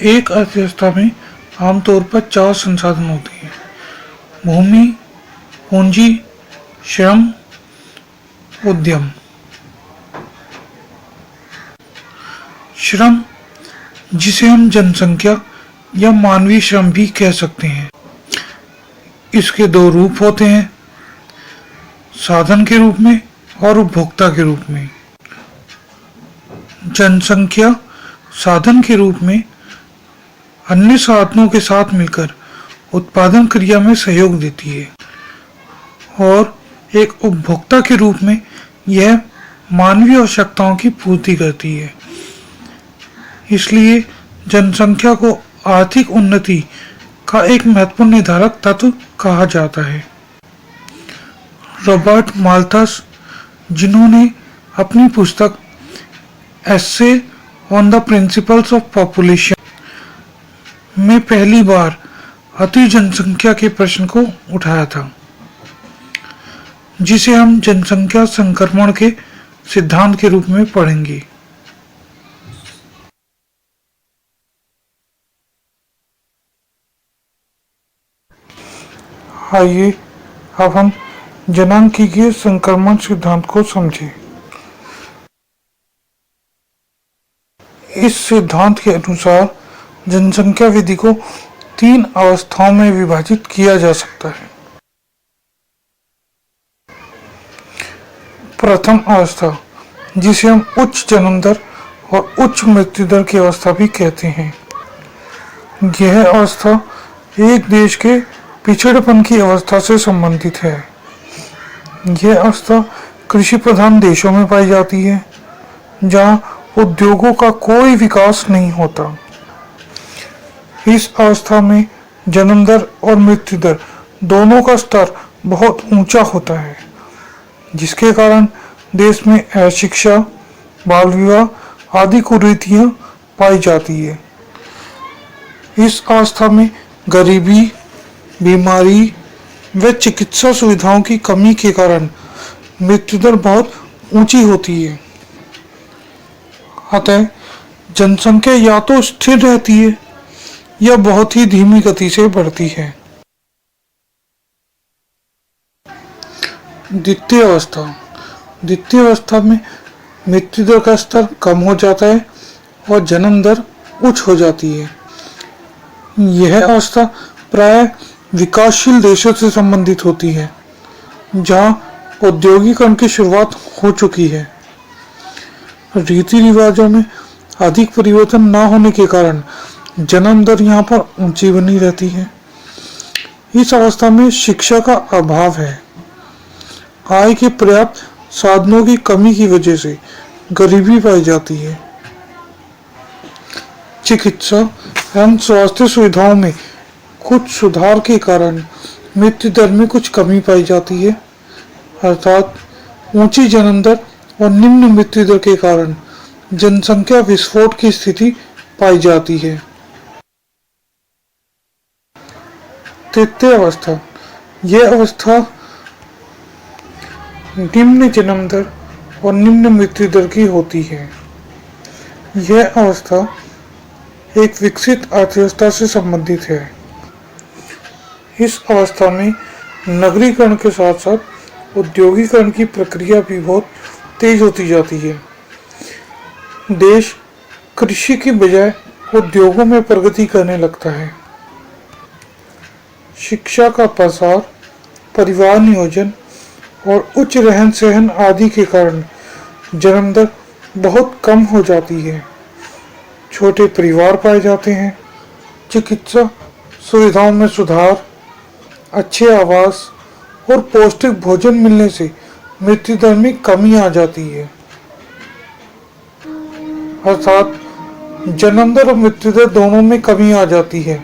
एक अर्थव्यवस्था में आमतौर पर 4 संसाधन होते हैं: भूमि, पूंजी, श्रम, उद्यम। श्रम, जिसे हम जनसंख्या या मानवीय श्रम भी कह सकते हैं, इसके 2 रूप होते हैं: साधन के रूप में और उपभोक्ता के रूप में। जनसंख्या साधन के रूप में अन्य साधनों के साथ मिलकर उत्पादन क्रिया में सहयोग देती है, और एक उपभोक्ता के रूप में यह मानवीय आवश्यकताओं की पूर्ति करती है। इसलिए जनसंख्या को आर्थिक उन्नति का एक महत्वपूर्ण निर्धारक तत्व कहा जाता है। रॉबर्ट माल्थस, जिन्होंने अपनी पुस्तक essay on the principles of population में पहली बार अति जनसंख्या के प्रश्न को उठाया था, जिसे हम जनसंख्या संक्रमण के सिद्धांत के रूप में पढ़ेंगे। आइए अब हम जनांकीय संक्रमण सिद्धांत को समझें। इस सिद्धांत के अनुसार जनसंख्या विधि को 3 अवस्थाओं में विभाजित किया जा सकता है। प्रथम अवस्था, जिसे हम उच्च जन्म दर और उच्च मृत्यु दर की अवस्था भी कहते हैं, यह अवस्था एक देश के पिछड़ेपन की अवस्था से संबंधित है। यह अवस्था कृषि प्रधान देशों में पाई जाती है, जहां उद्योगों का कोई विकास नहीं होता। इस अवस्था में जन्म दर और मृत्यु दर दोनों का स्तर बहुत ऊंचा होता है, जिसके कारण देश में अशिक्षा, बाल विवाह आदि कुरीतियां पाई जाती है। इस अवस्था में गरीबी, बीमारी व चिकित्सा सुविधाओं की कमी के कारण मृत्यु दर बहुत ऊंची होती है। अतः जनसंख्या या तो स्थिर रहती है या बहुत ही धीमी गति से बढ़ती है। द्वितीय अवस्था में मृत्यु दर का स्तर कम हो जाता है और जन्म दर उच्च हो जाती है। यह अवस्था प्राय विकासशील देशों से संबंधित होती है, जहां औद्योगिकरण की शुरुआत हो चुकी है। रीति रिवाजों में अधिक परिवर्तन न होने के कारण जन्म दर यहाँ पर ऊंची बनी रहती है। इस अवस्था में शिक्षा का अभाव है। आय के पर्याप्त साधनों की कमी की वजह से गरीबी पाई जाती है। चिकित्सा एवं स्वास्थ्य सुविधाओं में कुछ सुधार के कारण मृत्यु दर में कुछ कमी पाई जाती है, अर्थात ऊंची जन्म दर और निम्न मृत्यु दर के कारण जनसंख्या विस्फोट की स्थिति पाई जाती है। तृतीय अवस्था, यह अवस्था निम्न जन्म दर और निम्न मृत्यु दर की होती है। यह अवस्था एक विकसित अर्थव्यवस्था से संबंधित है। इस अवस्था में नगरीकरण के साथ साथ औद्योगिकरण की प्रक्रिया भी बहुत तेज होती जाती है। देश कृषि की बजाय उद्योगों में प्रगति करने लगता है। शिक्षा का प्रसार, परिवार नियोजन और उच्च रहन सहन आदि के कारण जन्म दर बहुत कम हो जाती है। छोटे परिवार पाए जाते हैं। चिकित्सा सुविधाओं में सुधार, अच्छे आवास और पौष्टिक भोजन मिलने से मृत्यु दर में कमी आ जाती है, अर्थात जन्म दर और मृत्यु दर दोनों में कमी आ जाती है।